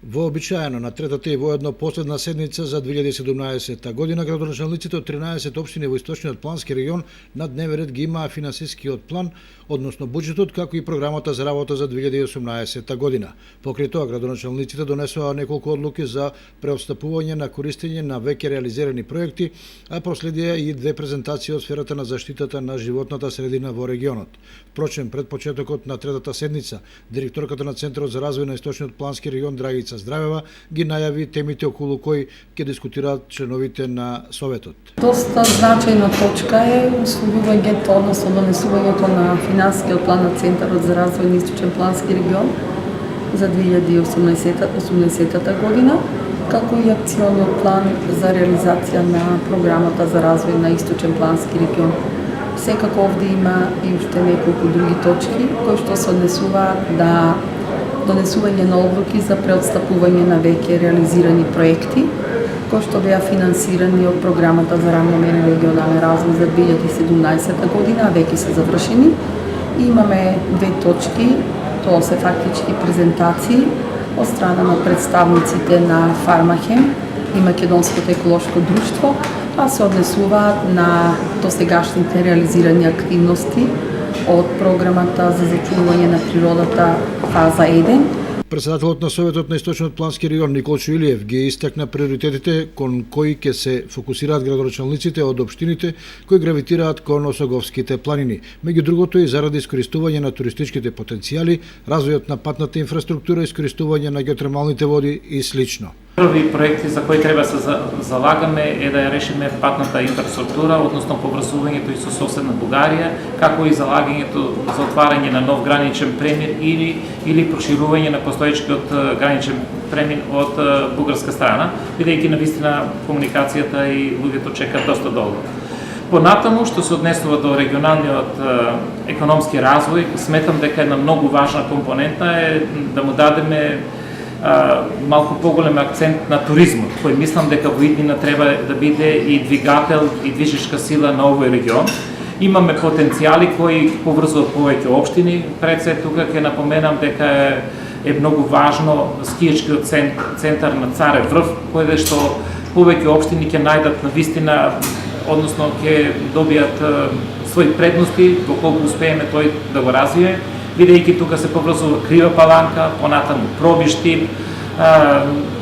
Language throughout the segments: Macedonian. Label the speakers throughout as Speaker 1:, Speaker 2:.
Speaker 1: Вообичаено на третата и воедно последна седница за 2017 година градоначалниците од 13 општини во источниот плански регион на дневен ред ги имаа финансискиот план, односно буџетот, како и програмата за работа за 2018 година. Покрај тоа градоначалниците донесоа неколку одлуки за преотстапување на користење на веќе реализирани проекти, а проследија и две презентации од сферата на заштитата на животната средина во регионот. Впрочем, пред почетокот на третата седница, директорката на Центарот за развој на источниот плански регион Драгица Здравева ги најави темите околу кои ќе дискутираат членовите на Советот.
Speaker 2: Доста значајна точка е условувањето, односно донесувањето на финансискиот план на Центарот за развој на источен плански регион за 2018 година, како и акциониот план за реализација на програмата за развој на источен плански регион. Секако овде има и уште неколку други точки кои што се однесуваат на донесување на одлуки за преотстапување на веќе реализирани проекти, кои што беа финансирани од програмата за рамномерен регионален развој за 2017 година, а веќе се завршени. И имаме две точки, тоа се фактички презентации од страна на представниците на Фармахем и Македонското еколошко друштво, а се однесуваат на досегашните реализирани активности од програмата за зачувување на природата фаза 1.
Speaker 1: Председателот на Советот на источниот плански регион Никол Чуилиев ги истакна приоритетите кон кои ќе се фокусираат градоначалниците од општините кои гравитираат кон Осоговските планини. Меѓу другото и заради искористување на туристичките потенцијали, развојот на патната инфраструктура, искористување на геотермалните води и слично.
Speaker 3: Први проекти за кои треба се залагаме е да ја решиме патната инфраструктура, односно поврзувањето и со соседна Бугарија, како и залагањето за отварање на нов граничен премир или проширување на постоечкиот граничен премир од бугарска страна, бидејќи навистина комуникацијата и луѓето чекаат доста долго. Понатаму, што се однесува до регионалниот економски развој, сметам дека една многу важна компонента е да му дадеме малку поголем акцент на туризмот, кој мислам дека во иднина треба да биде и двигател и движечка сила на овој регион. Имаме потенцијали кои поврзуваат повеќе општини. Пред се тука ќе напоменам дека е многу важно скијачкиот центар на Царев врв, кој што повеќе општини ќе најдат навистина, односно ќе добијат своји предности доколку успееме тој да го развие, бидејќи тука се поврзува Крива Паланка, понатаму Пробишти,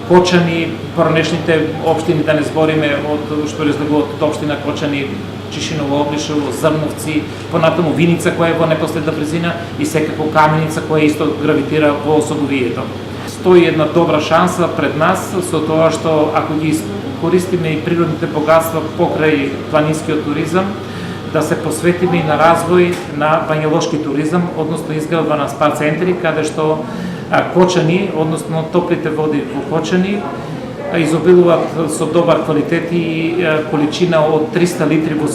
Speaker 3: Кочани, поранешните општини, да не збориме од што разлегуваат од општина Кочани, Чишиново, Облишево, Зрновци, понатаму Виница која е во непосредна близина и секако Каменица која исто гравитира во Осоговието. Стои една добра шанса пред нас со тоа што ако ги користиме и природните богатства покрај планинскиот туризам, да се посветиме и на развој на бањолошки туризам, односно изградба на спа центри, каде што Кочани, односно топлите води во Кочани, изобилуваат со добар квалитет и количина од 300 литри во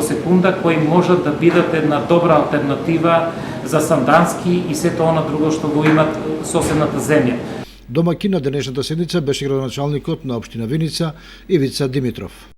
Speaker 3: секунда, кои можат да бидат една добра алтернатива за Сандански и сето она друго што го имат соседната земја.
Speaker 1: Домаќин на денешната седница беше градоначалникот на општина Виница Ивица Димитров.